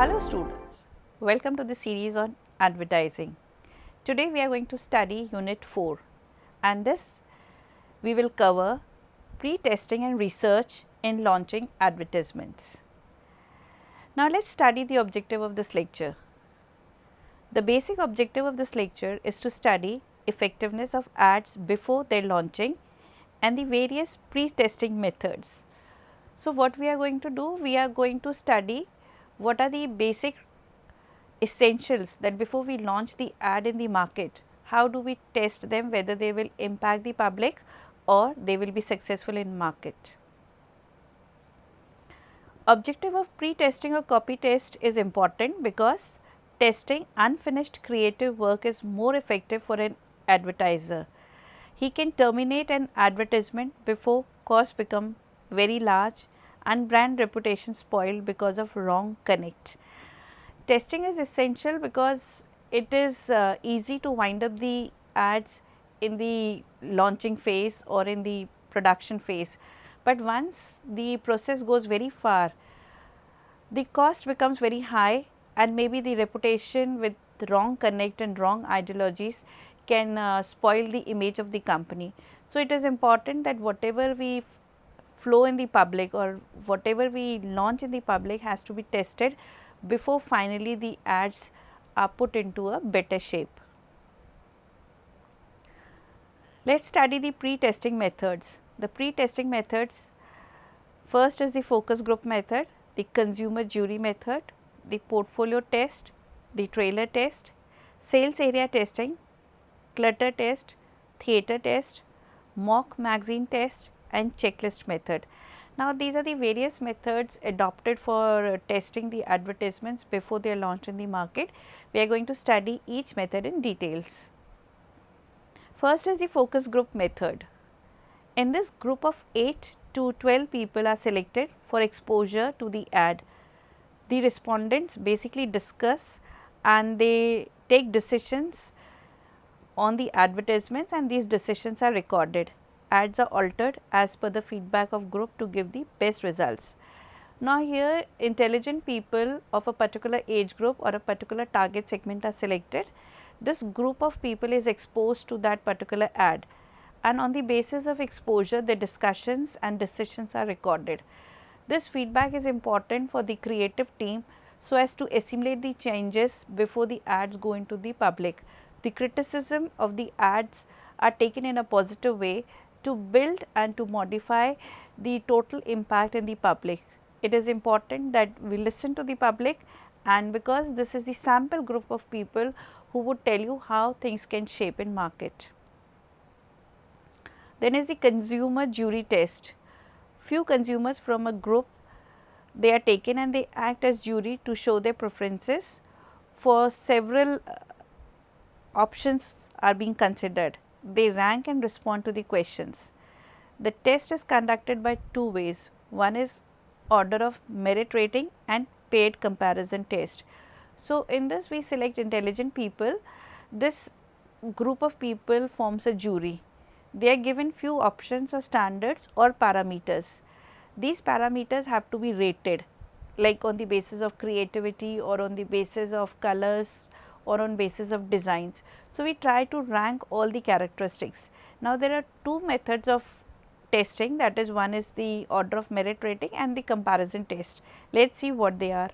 Hello students, welcome to the series on advertising. Today we are going to study unit 4 and this we will cover pre-testing and research in launching advertisements. Now let us study the objective of this lecture. The basic objective of this lecture is to study effectiveness of ads before their launching and the various pre-testing methods. So what we are going to do? We are going to study what are the basic essentials that before we launch the ad in the market, how do we test them whether they will impact the public or they will be successful in market. Objective of pre-testing or copy test is important because testing unfinished creative work is more effective for an advertiser. He can terminate an advertisement before costs become very large and brand reputation spoiled because of wrong connect. Testing is essential because it is easy to wind up the ads in the launching phase or in the production phase, but once the process goes very far, the cost becomes very high and maybe the reputation with wrong connect and wrong ideologies can spoil the image of the company. So, it is important that whatever we flow in the public or whatever we launch in the public has to be tested before finally the ads are put into a better shape. Let us study the pre-testing methods. The pre-testing methods, first is the focus group method, the consumer jury method, the portfolio test, the trailer test, sales area testing, clutter test, theatre test, mock magazine test and checklist method. Now, these are the various methods adopted for testing the advertisements before they are launched in the market. We are going to study each method in details. First is the focus group method. In this group of 8 to 12 people are selected for exposure to the ad. The respondents basically discuss and they take decisions on the advertisements and these decisions are recorded. Ads are altered as per the feedback of group to give the best results. Now, here intelligent people of a particular age group or a particular target segment are selected. This group of people is exposed to that particular ad and on the basis of exposure the discussions and decisions are recorded. This feedback is important for the creative team so as to assimilate the changes before the ads go into the public. The criticism of the ads are taken in a positive way to build and to modify the total impact in the public. It is important that we listen to the public and because this is the sample group of people who would tell you how things can shape in market. Then is the consumer jury test. Few consumers from a group, they are taken and they act as jury to show their preferences for several options are being considered. They rank and respond to the questions. The test is conducted by two ways. One is order of merit rating and paired comparison test. So, in this we select intelligent people. This group of people forms a jury. They are given few options or standards or parameters. These parameters have to be rated like on the basis of creativity or on the basis of colors or on basis of designs. So, we try to rank all the characteristics. Now, there are two methods of testing, that is, one is the order of merit rating and the comparison test. Let us see what they are.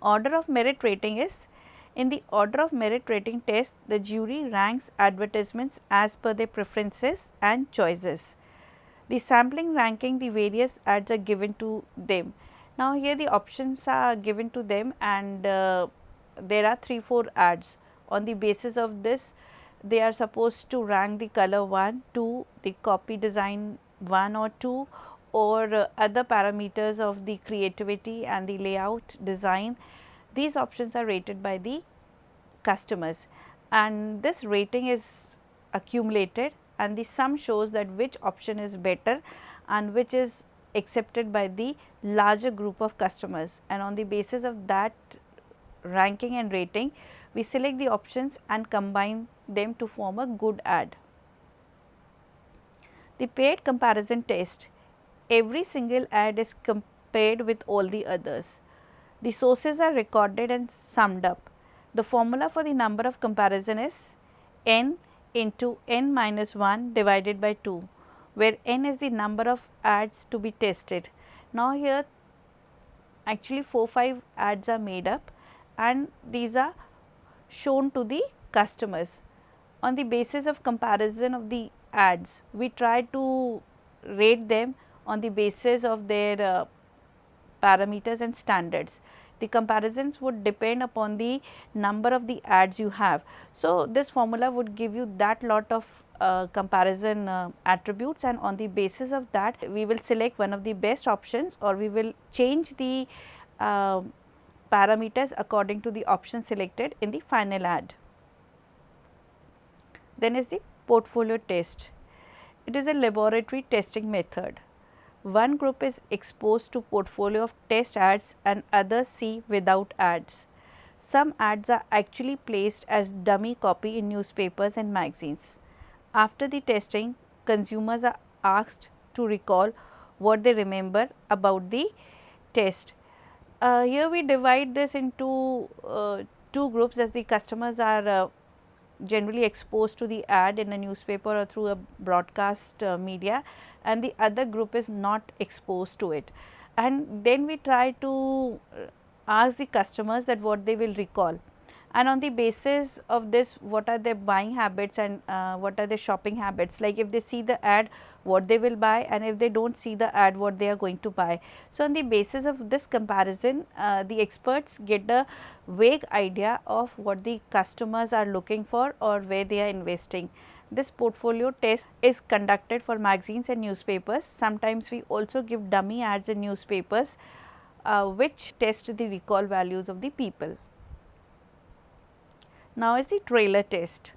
Order of merit rating is, in the order of merit rating test, the jury ranks advertisements as per their preferences and choices. The sampling ranking, the various ads are given to them. Now, here the options are given to them and there are 3-4 ads. On the basis of this, they are supposed to rank the color 1, 2, the copy design 1 or 2 or other parameters of the creativity and the layout design. These options are rated by the customers and this rating is accumulated and the sum shows that which option is better and which is accepted by the larger group of customers, and on the basis of that ranking and rating, we select the options and combine them to form a good ad. The paired comparison test, every single ad is compared with all the others. The sources are recorded and summed up. The formula for the number of comparison is n into n minus 1 divided by 2, where n is the number of ads to be tested. Now, here actually 4-5 ads are made up and these are shown to the customers. On the basis of comparison of the ads, we try to rate them on the basis of their parameters and standards. The comparisons would depend upon the number of the ads you have. So, this formula would give you that lot of comparison attributes, and on the basis of that we will select one of the best options, or we will change the parameters according to the option selected in the final ad. Then is the portfolio test. It is a laboratory testing method. One group is exposed to portfolio of test ads and others see without ads. Some ads are actually placed as dummy copy in newspapers and magazines. After the testing, consumers are asked to recall what they remember about the test. Here we divide this into two groups, as the customers are generally exposed to the ad in a newspaper or through a broadcast media, and the other group is not exposed to it. And then we try to ask the customers that what they will recall, and on the basis of this what are their buying habits and what are their shopping habits, like if they see the ad what they will buy, and if they do not see the ad what they are going to buy. So, on the basis of this comparison the experts get a vague idea of what the customers are looking for or where they are investing. This portfolio test is conducted for magazines and newspapers. Sometimes we also give dummy ads in newspapers which test the recall values of the people. Now is the trailer test.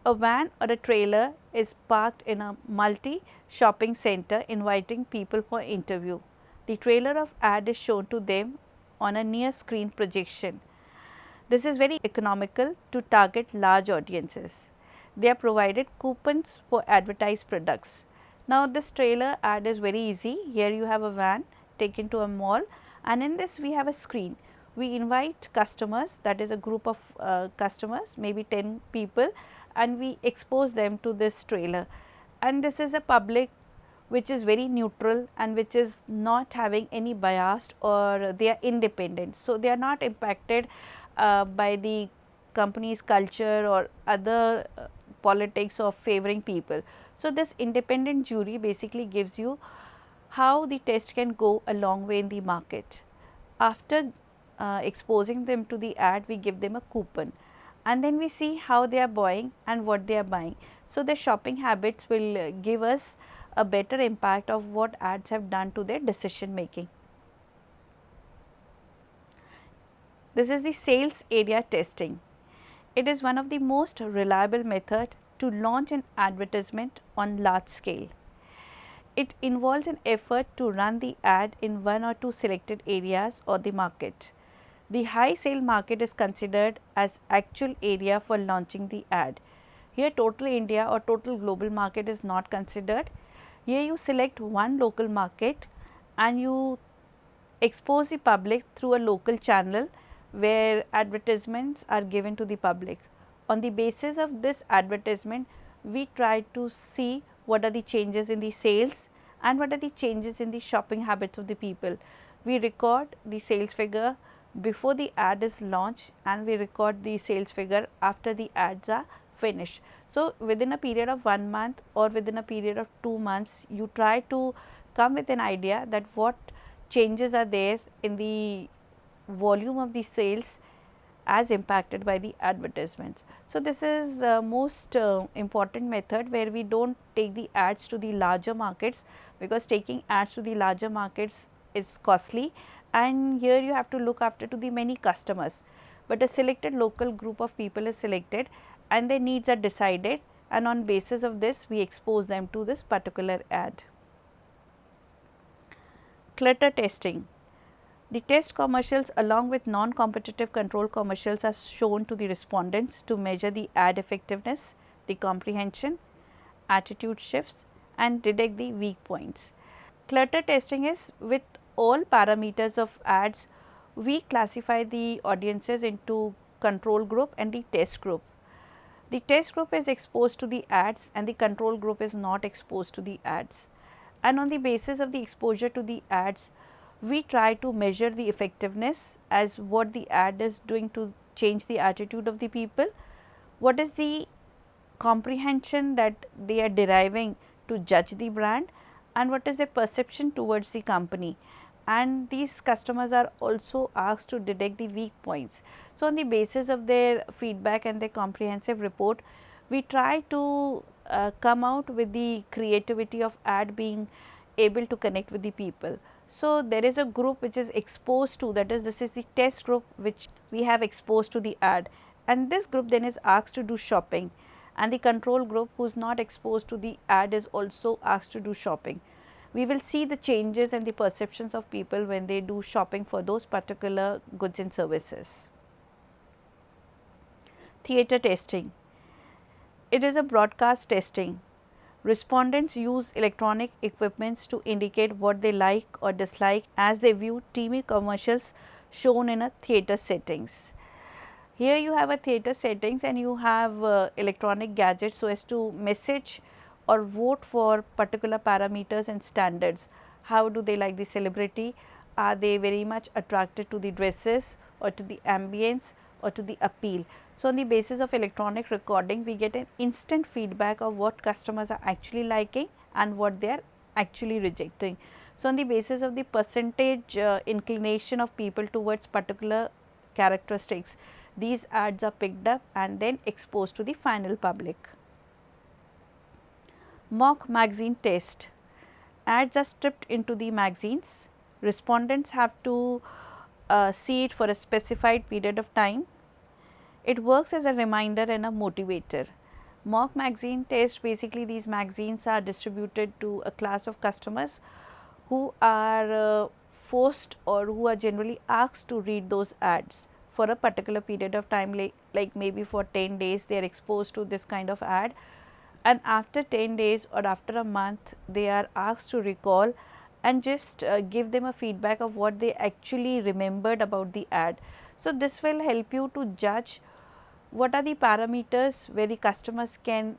A van or a trailer is parked in a multi-shopping center inviting people for interview. The trailer of ad is shown to them on a near screen projection. This is very economical to target large audiences. They are provided coupons for advertised products. Now, this trailer ad is very easy. Here you have a van taken to a mall, and in this we have a screen. We invite customers, that is a group of customers, maybe 10 people, and we expose them to this trailer. And this is a public which is very neutral and which is not having any bias, or they are independent. So, they are not impacted by the company's culture or other politics of favoring people. So, this independent jury basically gives you how the test can go a long way in the market. After exposing them to the ad, we give them a coupon, and then we see how they are buying and what they are buying. So, their shopping habits will give us a better impact of what ads have done to their decision making. This is the sales area testing. It is one of the most reliable method to launch an advertisement on large scale. It involves an effort to run the ad in one or two selected areas or the market. The high sale market is considered as actual area for launching the ad. Here total India or total global market is not considered. Here you select one local market and you expose the public through a local channel where advertisements are given to the public. On the basis of this advertisement, we try to see what are the changes in the sales and what are the changes in the shopping habits of the people. We record the sales figure before the ad is launched, and we record the sales figure after the ads are finished. So, within a period of 1 month or within a period of 2 months, you try to come with an idea that what changes are there in the volume of the sales as impacted by the advertisements. So, this is most important method where we do not take the ads to the larger markets, because taking ads to the larger markets is costly, and here you have to look after to the many customers, but a selected local group of people is selected and their needs are decided, and on basis of this we expose them to this particular ad. Clutter testing. The test commercials along with non-competitive control commercials are shown to the respondents to measure the ad effectiveness, the comprehension, attitude shifts, and detect the weak points. Clutter testing is with all parameters of ads we classify the audiences into control group and the test group. The test group is exposed to the ads and the control group is not exposed to the ads. And on the basis of the exposure to the ads, we try to measure the effectiveness as what the ad is doing to change the attitude of the people, what is the comprehension that they are deriving to judge the brand, and what is their perception towards the company. And these customers are also asked to detect the weak points. So, on the basis of their feedback and their comprehensive report, we try to come out with the creativity of ad being able to connect with the people. So, there is a group which is exposed to, that is, this is the test group which we have exposed to the ad, and this group then is asked to do shopping, and the control group who is not exposed to the ad is also asked to do shopping. We will see the changes and the perceptions of people when they do shopping for those particular goods and services. Theatre testing. It is a broadcast testing. Respondents use electronic equipments to indicate what they like or dislike as they view TV commercials shown in a theatre settings. Here you have a theatre settings and you have electronic gadgets so as to message or vote for particular parameters and standards. How do they like the celebrity? Are they very much attracted to the dresses or to the ambience or to the appeal? So, on the basis of electronic recording, we get an instant feedback of what customers are actually liking and what they are actually rejecting. So, on the basis of the percentage inclination of people towards particular characteristics, these ads are picked up and then exposed to the final public. Mock magazine test. Ads are stripped into the magazines. Respondents have to see it for a specified period of time. It works as a reminder and a motivator. Mock magazine test, basically these magazines are distributed to a class of customers who are forced or who are generally asked to read those ads for a particular period of time, like maybe for 10 days they are exposed to this kind of ad, and after 10 days or after a month they are asked to recall and just give them a feedback of what they actually remembered about the ad. So, this will help you to judge what are the parameters where the customers can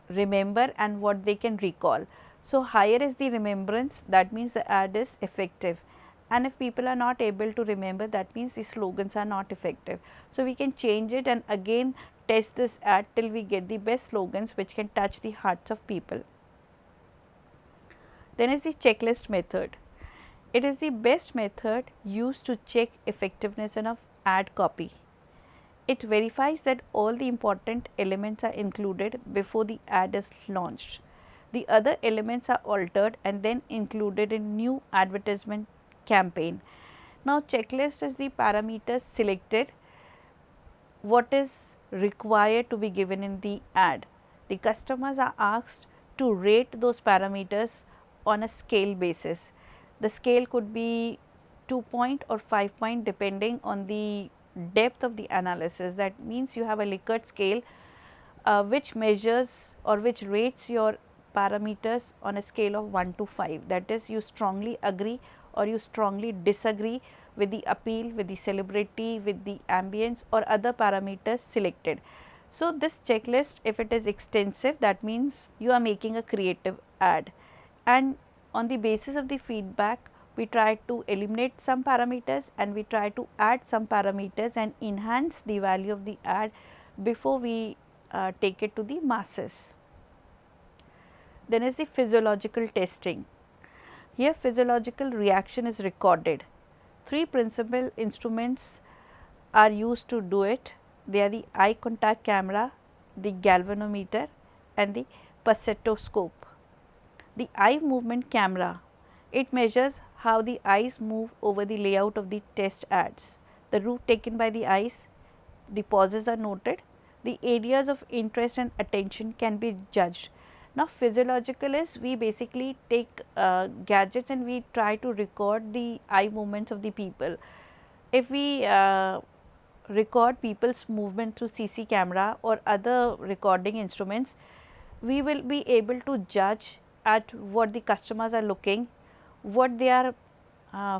remember and what they can recall. So, higher is the remembrance, that means the ad is effective, and if people are not able to remember, that means the slogans are not effective. So, we can change it and again test this ad till we get the best slogans which can touch the hearts of people. Then is the checklist method. It is the best method used to check effectiveness of ad copy. It verifies that all the important elements are included before the ad is launched. The other elements are altered and then included in new advertisement campaign. Now, checklist is the parameters selected, what is required to be given in the ad. The customers are asked to rate those parameters on a scale basis. The scale could be 2 point or 5 point depending on the depth of the analysis. That means, you have a Likert scale which measures or which rates your parameters on a scale of 1 to 5, that is, you strongly agree or you strongly disagree with the appeal, with the celebrity, with the ambience or other parameters selected. So, this checklist, if it is extensive, that means you are making a creative ad, and on the basis of the feedback we try to eliminate some parameters and we try to add some parameters and enhance the value of the ad before we take it to the masses. Then is the physiological testing. Here physiological reaction is recorded. 3 principal instruments are used to do it. They are the eye contact camera, the galvanometer and the perceptoscope. The eye movement camera, it measures how the eyes move over the layout of the test ads. The route taken by the eyes, the pauses are noted, the areas of interest and attention can be judged. Now, physiological is we basically take gadgets and we try to record the eye movements of the people. If we record people's movement through CC camera or other recording instruments, we will be able to judge at what the customers are looking, what they are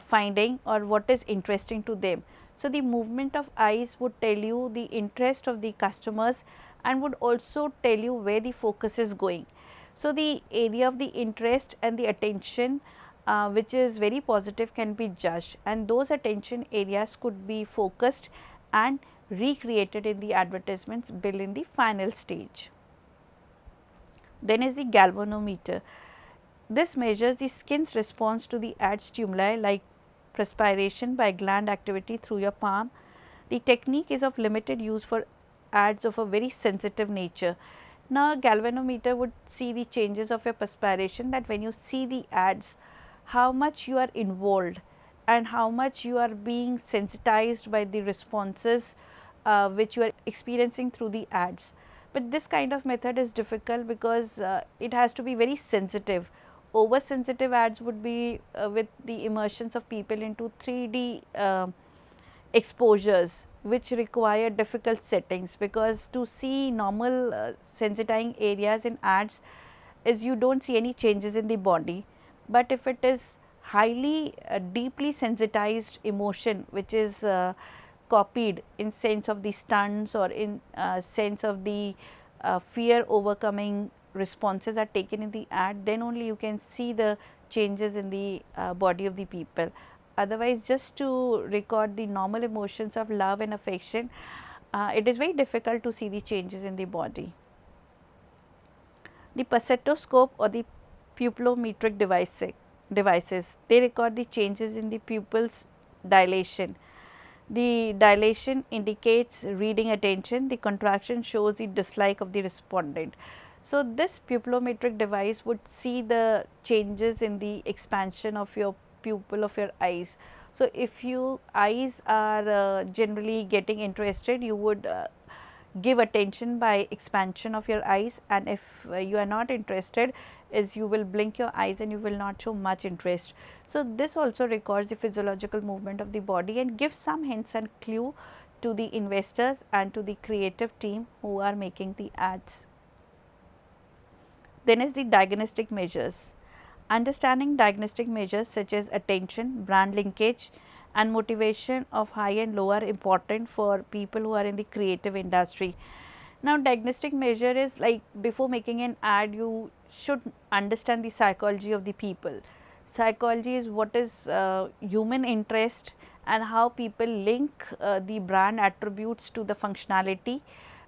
finding or what is interesting to them. So, the movement of eyes would tell you the interest of the customers and would also tell you where the focus is going. So, the area of the interest and the attention which is very positive can be judged, and those attention areas could be focused and recreated in the advertisements built in the final stage. Then is the galvanometer. This measures the skin's response to the ad stimuli like perspiration by gland activity through your palm. The technique is of limited use for ads of a very sensitive nature. Now, a galvanometer would see the changes of your perspiration, that when you see the ads, how much you are involved and how much you are being sensitized by the responses which you are experiencing through the ads. But this kind of method is difficult because it has to be very sensitive. Oversensitive ads would be with the immersions of people into 3D exposures, which require difficult settings, because to see normal sensitizing areas in ads is you do not see any changes in the body, but if it is highly deeply sensitized emotion which is copied in sense of the stunts or in sense of the fear overcoming responses are taken in the ad, then only you can see the changes in the body of the people. Otherwise, just to record the normal emotions of love and affection, it is very difficult to see the changes in the body. The perceptoscope or the pupillometric devices, they record the changes in the pupil's dilation. The dilation indicates reading attention, the contraction shows the dislike of the respondent. So, this pupillometric device would see the changes in the expansion of your pupil of your eyes. So, if your eyes are generally getting interested, you would give attention by expansion of your eyes, and if you are not interested, is you will blink your eyes and you will not show much interest. So, this also records the physiological movement of the body and gives some hints and clue to the investors and to the creative team who are making the ads. Then is the diagnostic measures. Understanding diagnostic measures such as attention, brand linkage and motivation of high and low are important for people who are in the creative industry. Now, diagnostic measure is like, before making an ad, you should understand the psychology of the people. Psychology is what is human interest and how people link the brand attributes to the functionality,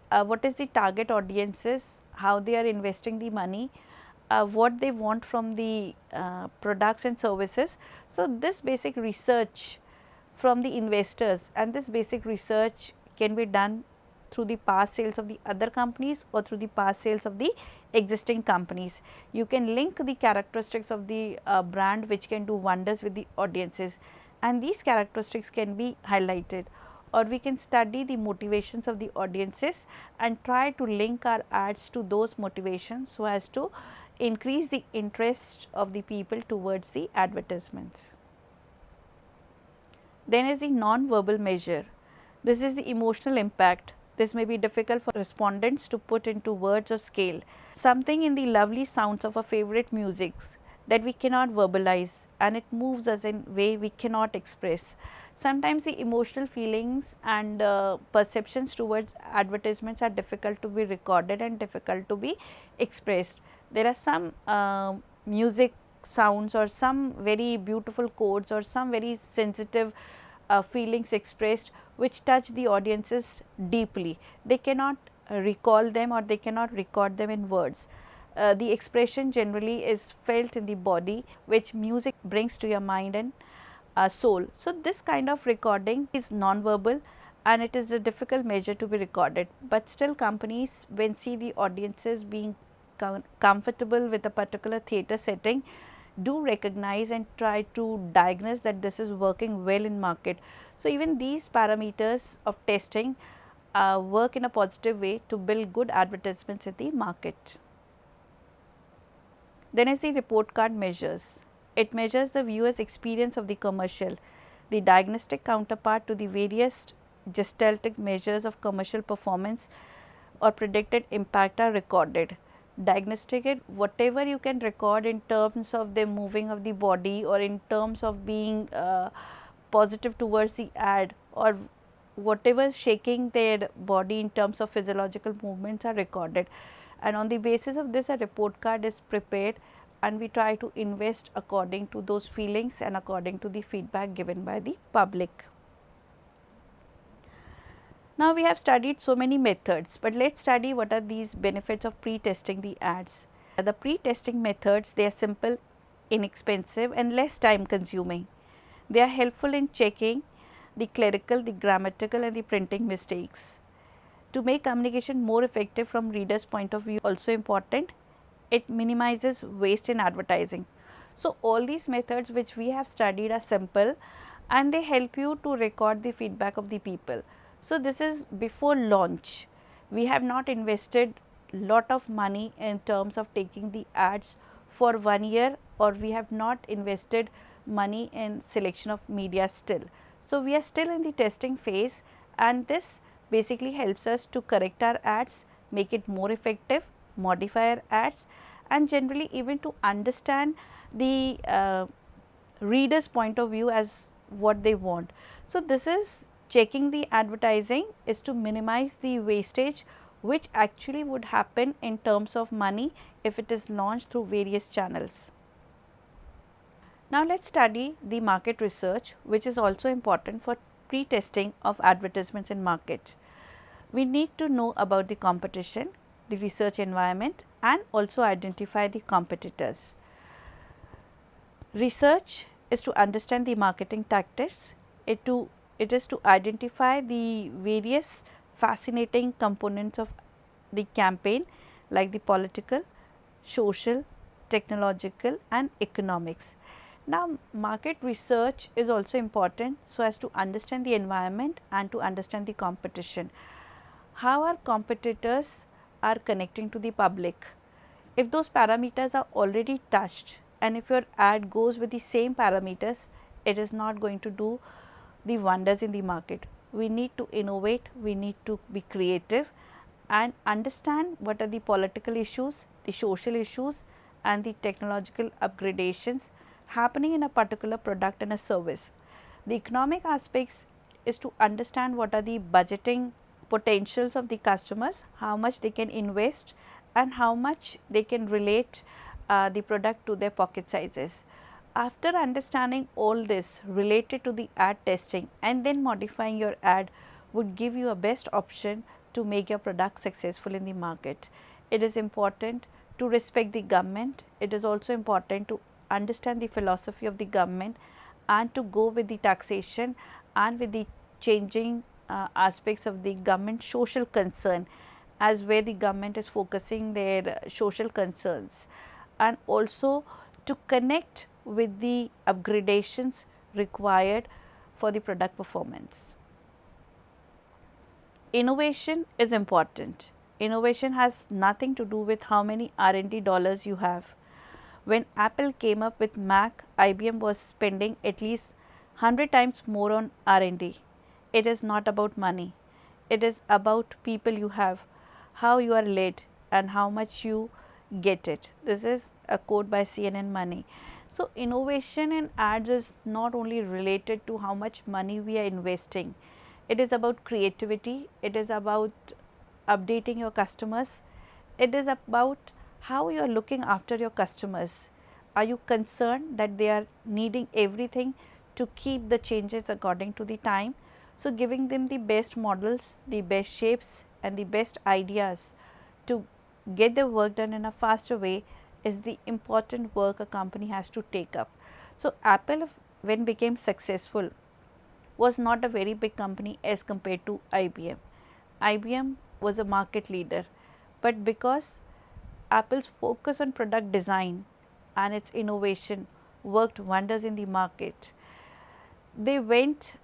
what is the target audiences, how they are investing the money, what they want from the products and services. So, this basic research from the investors, and this basic research can be done through the past sales of the other companies or through the past sales of the existing companies. You can link the characteristics of the brand which can do wonders with the audiences, and these characteristics can be highlighted, or we can study the motivations of the audiences and try to link our ads to those motivations so as to increase the interest of the people towards the advertisements. Then is the non-verbal measure. This is the emotional impact. This may be difficult for respondents to put into words or scale. Something in the lovely sounds of our favorite musics that we cannot verbalize, and it moves us in way we cannot express. Sometimes the emotional feelings and perceptions towards advertisements are difficult to be recorded and difficult to be expressed. There are some music sounds or some very beautiful quotes or some very sensitive feelings expressed which touch the audiences deeply. They cannot recall them or they cannot record them in words. The expression generally is felt in the body, which music brings to your mind and soul. So, this kind of recording is non-verbal and it is a difficult measure to be recorded, but still companies, when see the audiences being comfortable with a particular theatre setting, do recognize and try to diagnose that this is working well in market. So, even these parameters of testing work in a positive way to build good advertisements in the market. Then is the report card measures. It measures the viewer's experience of the commercial. The diagnostic counterpart to the various gestaltic measures of commercial performance or predicted impact are recorded. diagnosticate whatever you can record in terms of the moving of the body or in terms of being positive towards the ad, or whatever is shaking their body in terms of physiological movements are recorded, and on the basis of this a report card is prepared, and we try to invest according to those feelings and according to the feedback given by the public. Now, we have studied so many methods, but let us study what are these benefits of pre-testing the ads. The pre-testing methods, they are simple, inexpensive and less time consuming. They are helpful in checking the clerical, the grammatical and the printing mistakes. To make communication more effective from reader's point of view, also important, it minimizes waste in advertising. So, all these methods which we have studied are simple and they help you to record the feedback of the people. So, this is before launch. We have not invested lot of money in terms of taking the ads for 1 year, or we have not invested money in selection of media still. So, we are still in the testing phase, and this basically helps us to correct our ads, make it more effective, modify our ads, and generally even to understand the reader's point of view as what they want. So, this is checking the advertising is to minimize the wastage which actually would happen in terms of money if it is launched through various channels. Now, let us study the market research, which is also important for pre-testing of advertisements in market. We need to know about the competition, the research environment and also identify the competitors. Research is to understand the marketing tactics, it is to identify the various fascinating components of the campaign like the political, social, technological and economics. Now, market research is also important so as to understand the environment and to understand the competition. How our competitors are connecting to the public? If those parameters are already touched and if your ad goes with the same parameters, it is not going to do the wonders in the market. We need to innovate, we need to be creative and understand what are the political issues, the social issues and the technological upgradations happening in a particular product and a service. The economic aspects is to understand what are the budgeting potentials of the customers, how much they can invest and how much they can relate the product to their pocket sizes. After understanding all this related to the ad testing and then modifying your ad would give you a best option to make your product successful in the market. It is important to respect the government. It is also important to understand the philosophy of the government and to go with the taxation and with the changing aspects of the government social concern, as where the government is focusing their social concerns, and also to connect with the upgradations required for the product performance. Innovation is important. Innovation has nothing to do with how many R&D dollars you have. When Apple came up with Mac, IBM was spending at least 100 times more on R&D. It is not about money. It is about people you have, how you are led and how much you get it. This is a quote by CNN Money. So, innovation in ads is not only related to how much money we are investing. It is about creativity, it is about updating your customers, it is about how you are looking after your customers. Are you concerned that they are needing everything to keep the changes according to the time? So, giving them the best models, the best shapes and the best ideas to get the work done in a faster way is the important work a company has to take up. So, Apple when became successful was not a very big company as compared to IBM. IBM was a market leader, but because Apple's focus on product design and its innovation worked wonders in the market, they went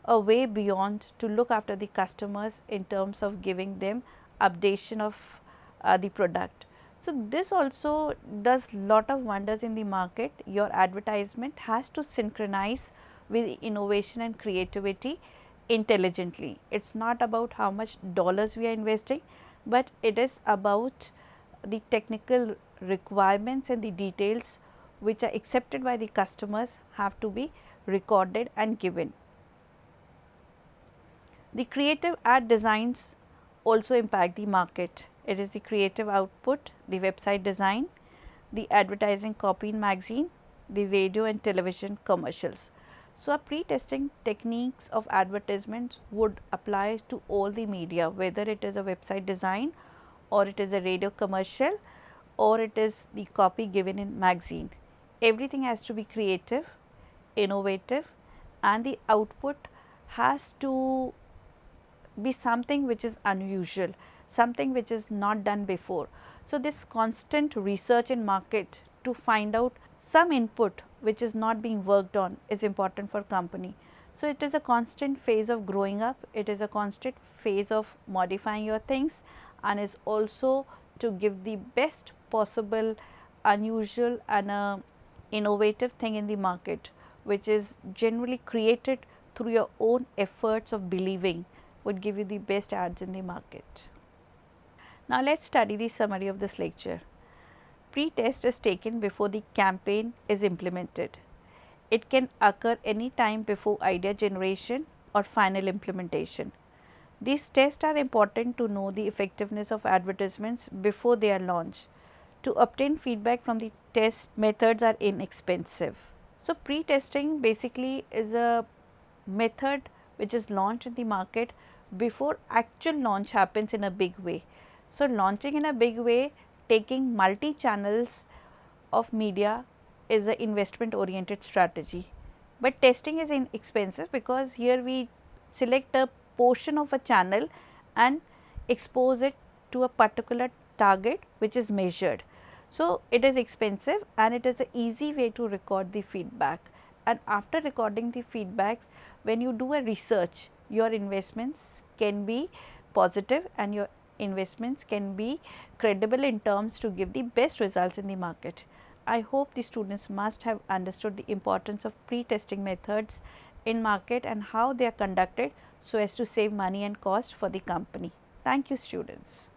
a way beyond to look after the customers in terms of giving them updation of the product. So, this also does lot of wonders in the market. Your advertisement has to synchronize with innovation and creativity intelligently. It is not about how much dollars we are investing, but it is about the technical requirements and the details which are accepted by the customers have to be recorded and given. The creative ad designs also impact the market. It is the creative output, the website design, the advertising copy in magazine, the radio and television commercials. So, our pre-testing techniques of advertisements would apply to all the media, whether it is a website design or it is a radio commercial or it is the copy given in magazine. Everything has to be creative, innovative, and the output has to be something which is unusual, something which is not done before. So, this constant research in market to find out some input which is not being worked on is important for company. So, it is a constant phase of growing up, it is a constant phase of modifying your things, and is also to give the best possible unusual and innovative thing in the market, which is generally created through your own efforts of believing would give you the best ads in the market. Now, let us study the summary of this lecture. Pre-test is taken before the campaign is implemented. It can occur any time before idea generation or final implementation. These tests are important to know the effectiveness of advertisements before they are launched. To obtain feedback from the test methods are inexpensive. So, pre-testing basically is a method which is launched in the market before actual launch happens in a big way. So, launching in a big way, taking multi channels of media is an investment oriented strategy, but testing is inexpensive because here we select a portion of a channel and expose it to a particular target which is measured. So, it is expensive and it is an easy way to record the feedback, and after recording the feedbacks, when you do a research, your investments can be positive and your investments can be credible in terms to give the best results in the market. I hope the students must have understood the importance of pre-testing methods in market and how they are conducted so as to save money and cost for the company. Thank you, students.